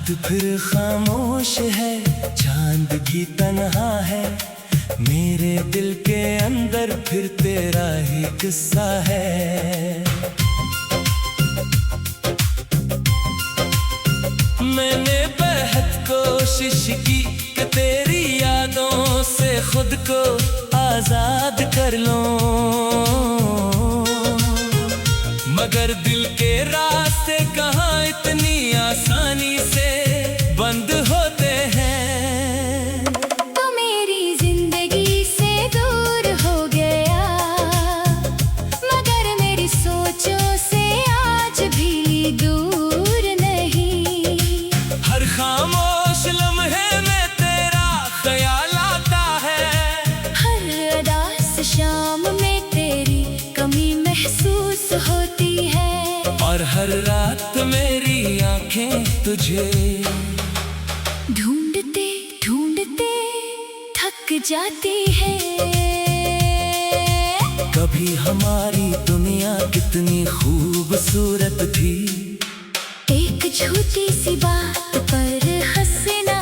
रात फिर खामोश है, चांद भी तन्हा है, मेरे दिल के अंदर फिर तेरा ही किस्सा है। मैंने बेहद कोशिश की कि तेरी यादों से खुद को आजाद कर लूं, मगर दिल के रास्ते कहाँ इतनी आसानी से बंद होते हैं। तो मेरी जिंदगी से दूर हो गया, मगर मेरी सोचों से आज भी दूर नहीं। हर खामोश लम्हे में तेरा ख्याल आता है, हर उदास शाम में तेरी कमी महसूस होती है, और हर रात मेरी आंखें तुझे ढूंढते ढूंढते थक जाती है। कभी हमारी दुनिया कितनी खूबसूरत थी, एक झूठी सी बात पर हंसना,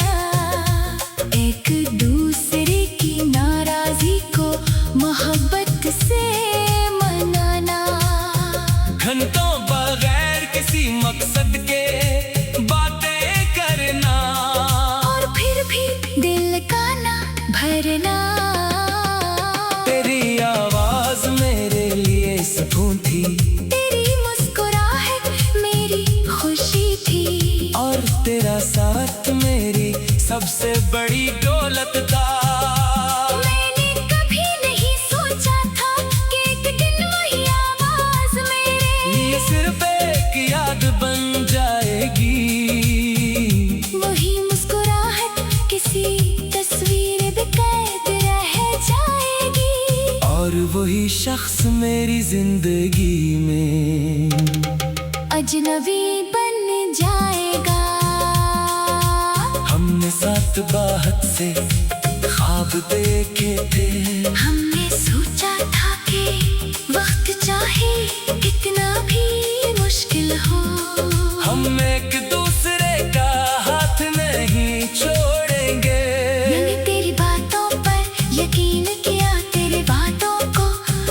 एक दूसरे की नाराजगी को मोहब्बत से मनाना, घंटों बगैर किसी मकसद के बातें करना, और फिर भी दिल का ना भरना। तेरी आवाज मेरे लिए सुकून थी, तेरी मुस्कुराहट मेरी खुशी थी, और तेरा साथ मेरी सबसे बड़ी दौलत था। मैंने कभी नहीं सोचा था कि एक दिन वही आवाज मेरे ये सिर्फ एक याद बन जाएगी, वही मुस्कुराहट किसी तस्वीर में कैद रह जाएगी, और वही शख्स मेरी जिंदगी में अजनबी बन जाएगा। हमने साथ बाहत से ख्वाब देखे थे, हमने सोचा था कि वक्त चाहे कितना भी मुश्किल हो, हम एक दूसरे का हाथ नहीं छोड़ेंगे। मैंने तेरी बातों पर यकीन किया, तेरे बातों को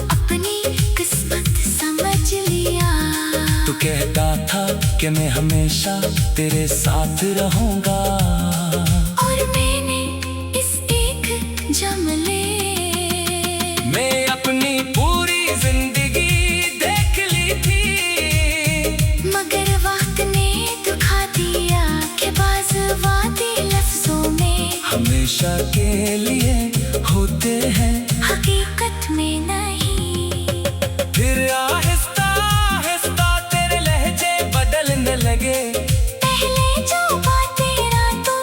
अपनी किस्मत समझ लिया। तू कहता था कि मैं हमेशा तेरे साथ रहूंगा, और मैंने इस एक जमले मैं अपनी पूरी जिंदगी देख ली थी, मगर वक्त ने दुखा दिया कि बाज़ वादे लफ्जों में हमेशा के लिए होते हैं, हकीकत में नहीं। फिर आहिस्ता आहिस्ता तेरे लहजे बदलने लगे, पहले जो बातें रातों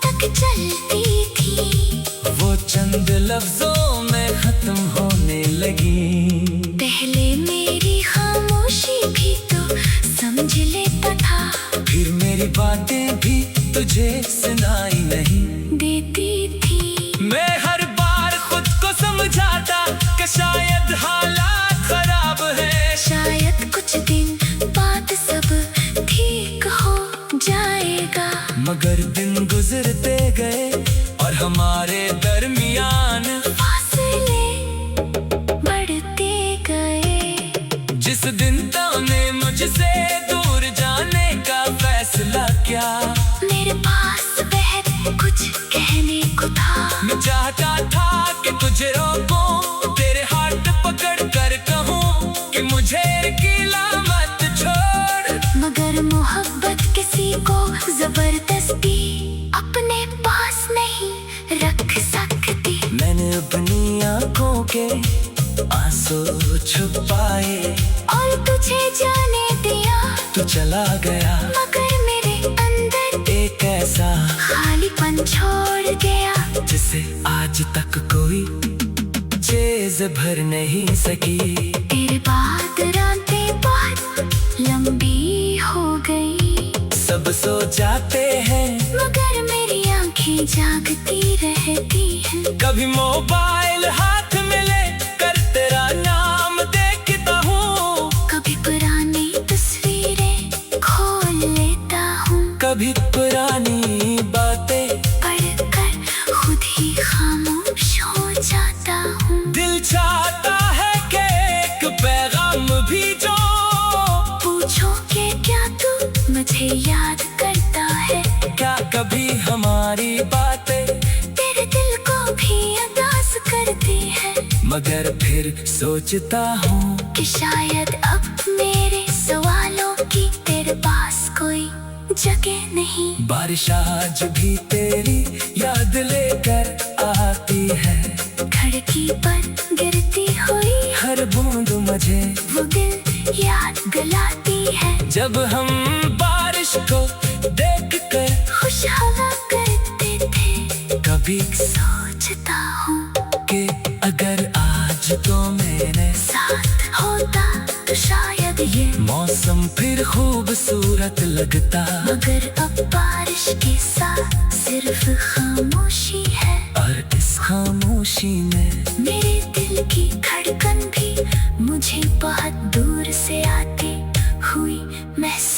तक चलती थी, वो चंद लफ्जों में खत्म होने लगी। पहले मेरी खामोशी भी तो समझ लेता था, फिर मेरी बातें भी तुझे सुनाई नहीं देती थी। मैं हर बार खुद को समझाता कि शायद हालात खराब है, शायद कुछ दिन बाद सब ठीक हो जाएगा, मगर दिन गुजरते गए और हमारे दरमियान फासले बढ़ते गए। जिस दिन तूने मुझसे दूर जाने का फैसला किया, मेरे पास बहुत कुछ कहने को था, मैं चाहता था कि तुझे रोकूं, तेरे हाथ पकड़ कर कहूँ कि मुझे अकेला मत छोड़, मगर मोहब्बत किसी को जबरदस्ती अपने पास नहीं रख सकती। मैंने अपनी आंखों के आंसू छुपाए, और तुझे जाने दिया, तू चला गया, मगर मेरे अंदर एक ऐसा खालीपन छोड़ गया, जिसे आज तक कोई चीज भर नहीं सकी। तेरे बाद रातें बहुत लंबी हो गई, सब सो जाते हैं, मगर मेरी आंखें जागती रहती हैं। कभी मोबाइल हाथ में ले कर तेरा नाम देखता हूँ, कभी पुरानी तस्वीरें खोल लेता हूँ, कभी पुरानी फिर सोचता हूँ कि शायद अब मेरे सवालों की तेरे पास कोई जगह नहीं। बारिश आज भी तेरी याद लेकर आती है, खिड़की पर गिरती हुई हर बूंद मुझे वो दिल याद दिलाती है। जब हम बारिश को देखकर खुश हवा करते थे, कभी सोचता हूँ कि अगर आज तो मेरे साथ होता तो शायद ये मौसम फिर खूबसूरत लगता। मगर अब बारिश के साथ सिर्फ खामोशी है, और इस खामोशी में मेरे दिल की धड़कन भी मुझे बहुत दूर से आती हुई महसूस